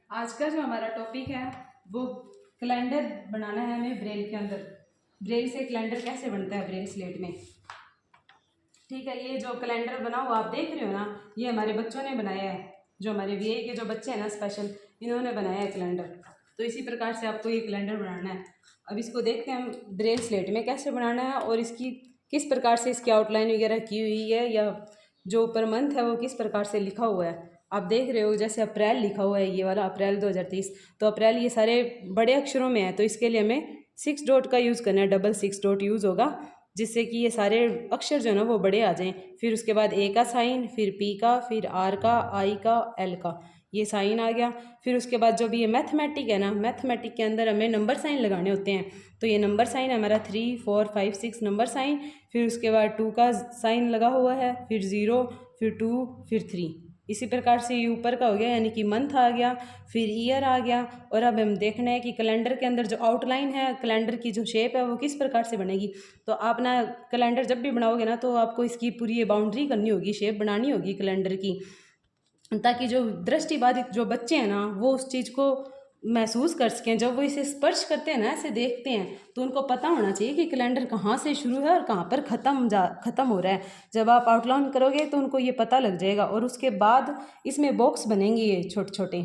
आज का जो हमारा टॉपिक है वो कैलेंडर बनाना है हमें ब्रेल के अंदर। ब्रेल से कैलेंडर कैसे बनता है ब्रेल स्लेट में। ठीक है, ये जो कैलेंडर बना हुआ आप देख रहे हो ना, ये हमारे बच्चों ने बनाया है। जो हमारे वीए के जो बच्चे हैं ना स्पेशल, इन्होंने बनाया है कैलेंडर। तो इसी प्रकार से आपको ये कैलेंडर बनाना है। अब इसको देखते हैं हम ब्रेल स्लेट में कैसे बनाना है और इसकी किस प्रकार से इसकी आउटलाइन वगैरह की हुई है, या जो ऊपर मंथ है वो किस प्रकार से लिखा हुआ है। आप देख रहे हो जैसे अप्रैल लिखा हुआ है, ये वाला अप्रैल 2023। तो अप्रैल ये सारे बड़े अक्षरों में है, तो इसके लिए हमें 6 डॉट का यूज़ करना है। डबल 6 डॉट यूज़ होगा जिससे कि ये सारे अक्षर जो है ना वो बड़े आ जाएं। फिर उसके बाद ए का साइन, फिर पी का, फिर आर का, आई का, एल का, ये साइन आ गया। फिर उसके बाद जो भी ये मैथमेटिक है ना, मैथमेटिक के अंदर हमें नंबर साइन लगाने होते हैं। तो ये नंबर साइन है हमारा 3, 4, 5, 6 नंबर साइन। फिर उसके बाद 2 का साइन लगा हुआ है, फिर 0, फिर 2, फिर 3। इसी प्रकार से ये ऊपर का हो गया, यानी कि मंथ आ गया, फिर ईयर आ गया। और अब हम देखना है कि कैलेंडर के अंदर जो आउटलाइन है, कैलेंडर की जो शेप है वो किस प्रकार से बनेगी। तो आप ना कैलेंडर जब भी बनाओगे ना, तो आपको इसकी पूरी ये बाउंड्री करनी होगी, शेप बनानी होगी कैलेंडर की, ताकि जो दृष्टिबाधित जो बच्चे हैं ना वो उस चीज़ को महसूस कर सकें। जब वो इसे स्पर्श करते हैं ना, ऐसे देखते हैं, तो उनको पता होना चाहिए कि कैलेंडर कहाँ से शुरू है और कहाँ पर ख़त्म हो रहा है। जब आप आउटलाइन करोगे तो उनको ये पता लग जाएगा। और उसके बाद इसमें बॉक्स बनेंगे ये छोटे छोटे,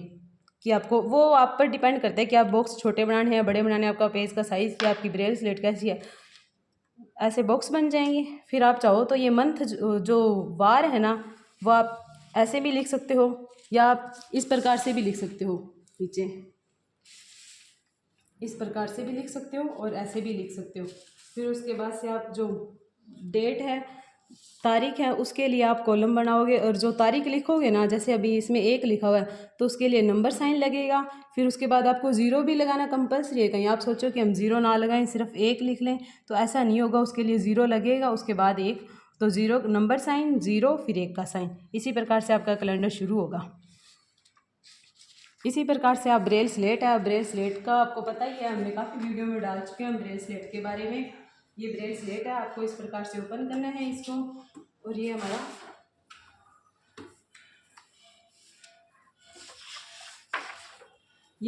कि आपको वो आप पर डिपेंड करता है कि आप बॉक्स छोटे बनाने हैं, बड़े बनाने हैं, आपका पेज का साइज़ क्या, आपकी ब्रेल स्लेट कैसी है। ऐसे बॉक्स बन जाएंगे। फिर आप चाहो तो ये मंथ जो वार है ना, वो आप ऐसे भी लिख सकते हो, या आप इस प्रकार से भी लिख सकते हो। नीचे इस प्रकार से भी लिख सकते हो और ऐसे भी लिख सकते हो। फिर उसके बाद से आप जो डेट है, तारीख है, उसके लिए आप कॉलम बनाओगे। और जो तारीख लिखोगे ना, जैसे अभी इसमें 1 लिखा हुआ है तो उसके लिए नंबर साइन लगेगा। फिर उसके बाद आपको 0 भी लगाना कंपलसरी है। कहीं आप सोचो कि हम 0 ना लगाएं, सिर्फ 1 लिख लें, तो ऐसा नहीं होगा। उसके लिए 0 लगेगा, उसके बाद 1, तो 0 नंबर साइन, 0 फिर 1 का साइन। इसी प्रकार से आपका कैलेंडर शुरू होगा। इसी प्रकार से आप ब्रेल स्लेट है, ब्रेल स्लेट का आपको पता ही है, हमने काफ़ी वीडियो में डाल चुके हैं ब्रेल स्लेट के बारे में। ये ब्रेल स्लेट है, आपको इस प्रकार से ओपन करना है इसको। और ये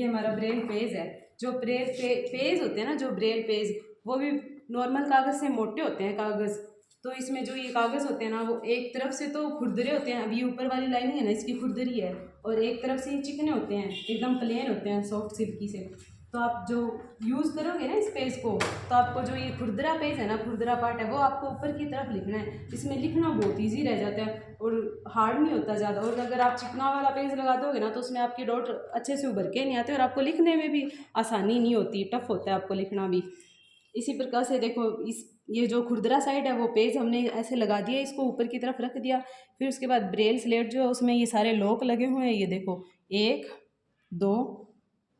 हमारा ब्रेल पेज है। जो ब्रेल पेज होते हैं ना, जो ब्रेल पेज, वो भी नॉर्मल कागज़ से मोटे होते हैं कागज़। तो इसमें जो ये कागज़ होते हैं ना, वो एक तरफ से तो खुरदरे होते हैं। अभी ये ऊपर वाली लाइनिंग है ना, इसकी खुरदरी है, और एक तरफ से ये चिकने होते हैं, एकदम प्लेन होते हैं, सॉफ्ट सिल्की से। तो आप जो यूज़ करोगे ना इस पेज को, तो आपको जो ये खुरदरा पेज है ना, खुरदरा पार्ट है, वो आपको ऊपर की तरफ लिखना है। इसमें लिखना बहुत ईजी रह जाता है और हार्ड नहीं होता ज़्यादा। और अगर आप चिकना वाला पेज लगा दोगे ना, तो उसमें आपके डॉट अच्छे से उभर के नहीं आते और आपको लिखने में भी आसानी नहीं होती, टफ होता है आपको लिखना भी। इसी प्रकार से देखो, इस ये जो खुरदरा साइड है वो पेज हमने ऐसे लगा दिया, इसको ऊपर की तरफ रख दिया। फिर उसके बाद ब्रेल स्लेट जो है उसमें ये सारे लॉक लगे हुए हैं। ये देखो, 1, 2,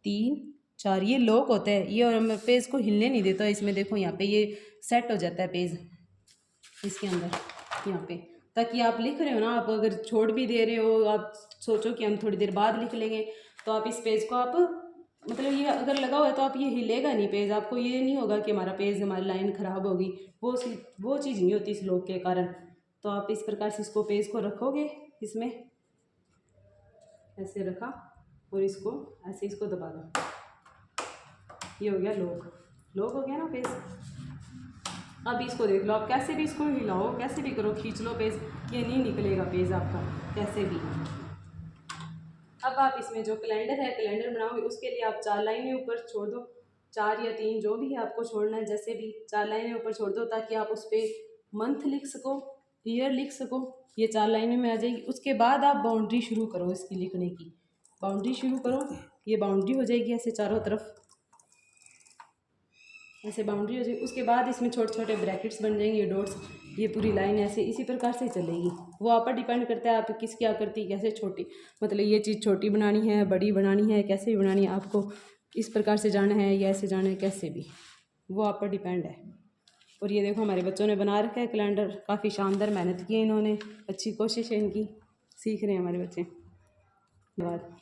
3, 4 ये लॉक होता है ये, और मैं पेज को हिलने नहीं देता। इसमें देखो यहाँ पे ये सेट हो जाता है पेज इसके अंदर यहाँ पे, ताकि आप लिख रहे हो ना, आप अगर छोड़ भी दे रहे हो, आप सोचो कि हम थोड़ी देर बाद लिख लेंगे, तो आप इस पेज को आप मतलब ये अगर लगा हुआ है तो आप ये हिलेगा नहीं पेज, आपको ये नहीं होगा कि हमारा पेज, हमारी लाइन ख़राब होगी। वो चीज़ नहीं होती इस लॉक के कारण। तो आप इस प्रकार से इसको पेज को रखोगे, इसमें ऐसे रखा और इसको ऐसे इसको दबा दो, ये हो गया लॉक हो गया ना पेज। अब इसको देख लो, आप कैसे भी इसको हिलाओ, कैसे भी करो, खींच लो पेज, ये नहीं निकलेगा पेज आपका कैसे भी। अब आप इसमें जो कैलेंडर है, कैलेंडर बनाओगे, उसके लिए आप 4 लाइनें ऊपर छोड़ दो, 4 या 3 जो भी है आपको छोड़ना है, जैसे भी 4 लाइनें ऊपर छोड़ दो, ताकि आप उस पर मंथ लिख सको, ईयर लिख सको। ये 4 लाइनें में आ जाएगी। उसके बाद आप बाउंड्री शुरू करो इसकी लिखने की, बाउंड्री शुरू करो। ये बाउंड्री हो जाएगी ऐसे चारों तरफ, ऐसे बाउंड्री हो जाएगी। उसके बाद इसमें छोटे छोटे ब्रैकेट्स बन जाएंगे, डॉट्स, ये पूरी लाइन ऐसे इसी प्रकार से चलेगी। वो आप पर डिपेंड करता है आप किसकी आकृति कैसे छोटी, मतलब ये चीज़ छोटी बनानी है, बड़ी बनानी है, कैसे भी बनानी है, आपको इस प्रकार से जाना है या ऐसे जाना है, कैसे भी, वो आप पर डिपेंड है। और ये देखो हमारे बच्चों ने बना रखा है कैलेंडर, काफ़ी शानदार मेहनत की है इन्होंने, अच्छी कोशिश है इनकी, सीख रहे हैं हमारे बच्चे। धन्यवाद।